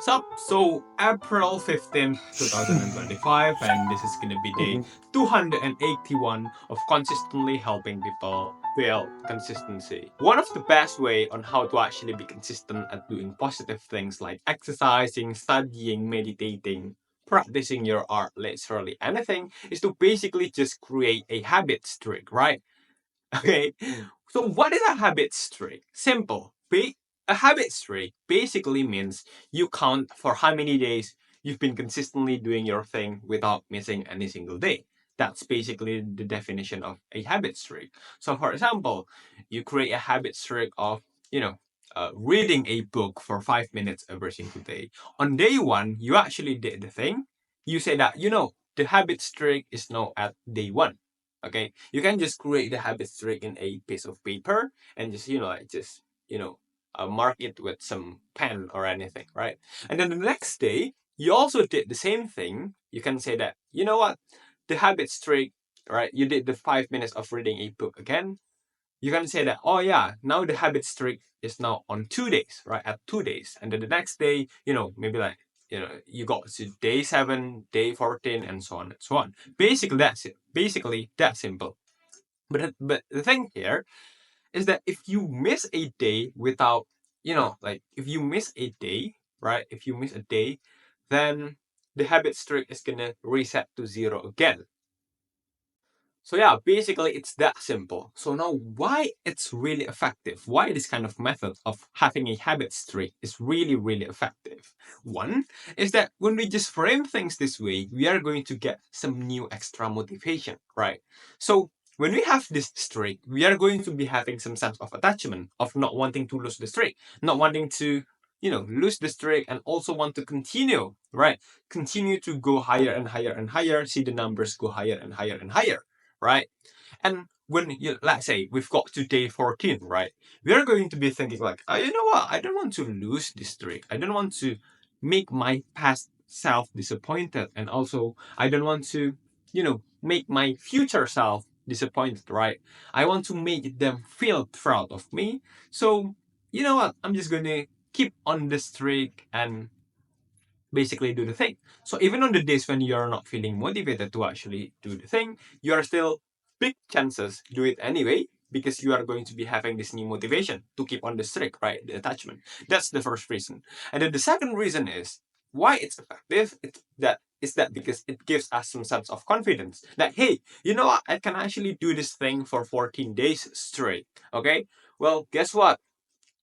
Sup? So April 15th, 2025, and this is gonna be day 281 of consistently helping people build consistency. One of the best way on how to actually be consistent at doing positive things like exercising, studying, meditating, practicing your art, literally anything, is to basically just create a habit streak, right? Okay, so what is a habit streak? Simple. A habit streak basically means you count for how many days you've been consistently doing your thing without missing any single day. That's basically the definition of a habit streak. So, for example, you create a habit streak of, reading a book for 5 minutes every single day. On day one, you actually did the thing. You say that, the habit streak is now at day one. Okay, you can just create the habit streak in a piece of paper and mark it with some pen or anything, right? And then the next day you also did the same thing. You can say that, you know what, the habit streak, right? You did the 5 minutes of reading a book again. You can say that, oh yeah, now the habit streak is now on 2 days, right? At 2 days. And then the next day, maybe like, you got to day 7, day 14, and so on and so on. Basically, that's it. Basically, that's simple. But the thing here is that if you miss a day without, if you miss a day, right? If you miss a day, then the habit streak is gonna reset to 0 again. So yeah, basically it's that simple. So now why it's really effective, why this kind of method of having a habit streak is really, really effective. One is that when we just frame things this way, we are going to get some new extra motivation, right? So when we have this streak, we are going to be having some sense of attachment, of not wanting to lose the streak, not wanting to lose the streak, and also want to continue, right? Continue to go higher and higher and higher, see the numbers go higher and higher and higher, right? And when let's say we've got to day 14, right? We are going to be thinking like, oh, you know what? I don't want to lose this streak. I don't want to make my past self disappointed, and also I don't want to, make my future self disappointed, right? I want to make them feel proud of me. So you know what? I'm just gonna keep on the streak and basically do the thing. So even on the days when you're not feeling motivated to actually do the thing, you are still big chances do it anyway because you are going to be having this new motivation to keep on the streak, right? The attachment. That's the first reason. And then the second reason is why it's effective. It's that because it gives us some sense of confidence that, hey, you know what? I can actually do this thing for 14 days straight. Okay. Well, guess what?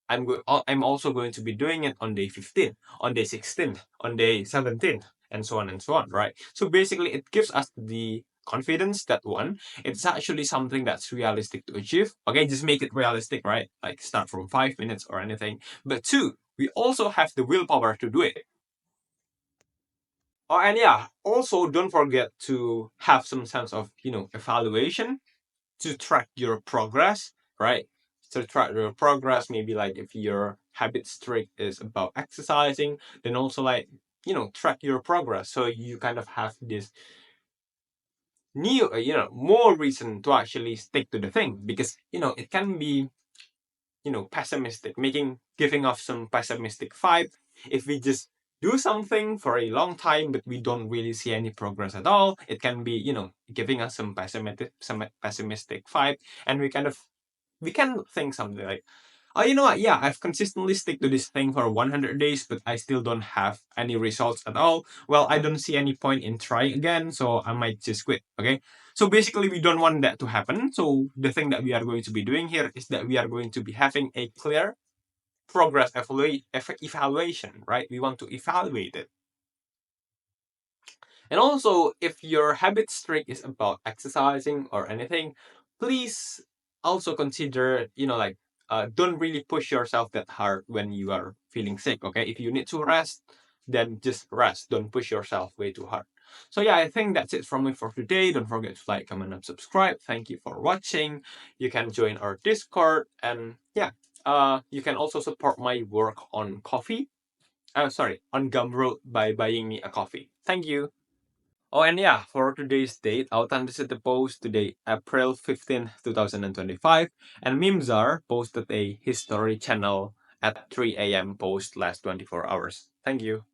I'm also going to be doing it on day 15, on day 16, on day 17, and so on and so on, right? So basically, it gives us the confidence that one, it's actually something that's realistic to achieve. Okay, just make it realistic, right? Like start from 5 minutes or anything. But two, we also have the willpower to do it. Oh, and yeah, also don't forget to have some sense of, evaluation to track your progress, right? To track your progress, maybe like if your habit streak is about exercising, then also like, track your progress. So you kind of have this new, more reason to actually stick to the thing because, it can be, pessimistic, giving off some pessimistic vibe if we just do something for a long time but we don't really see any progress at all. It can be, giving us some pessimistic vibe, and we can think something like, oh, you know what? Yeah, I've consistently stick to this thing for 100 days, but I still don't have any results at all. Well, I don't see any point in trying again, so I might just quit. Okay. So basically, we don't want that to happen. So the thing that we are going to be doing here is that we are going to be having a clear progress evaluation, right? We want to evaluate it. And also, if your habit streak is about exercising or anything, please also consider, don't really push yourself that hard when you are feeling sick, okay? If you need to rest, then just rest. Don't push yourself way too hard. So yeah, I think that's it from me for today. Don't forget to like, comment, and subscribe. Thank you for watching. You can join our Discord, and yeah, you can also support my work on coffee. On Gumroad by buying me a coffee. Thank you. Oh, and yeah, for today's date, Authenticity post today, April 15th, 2025, and Mimzar posted a history channel at 3 a.m. post last 24 hours. Thank you.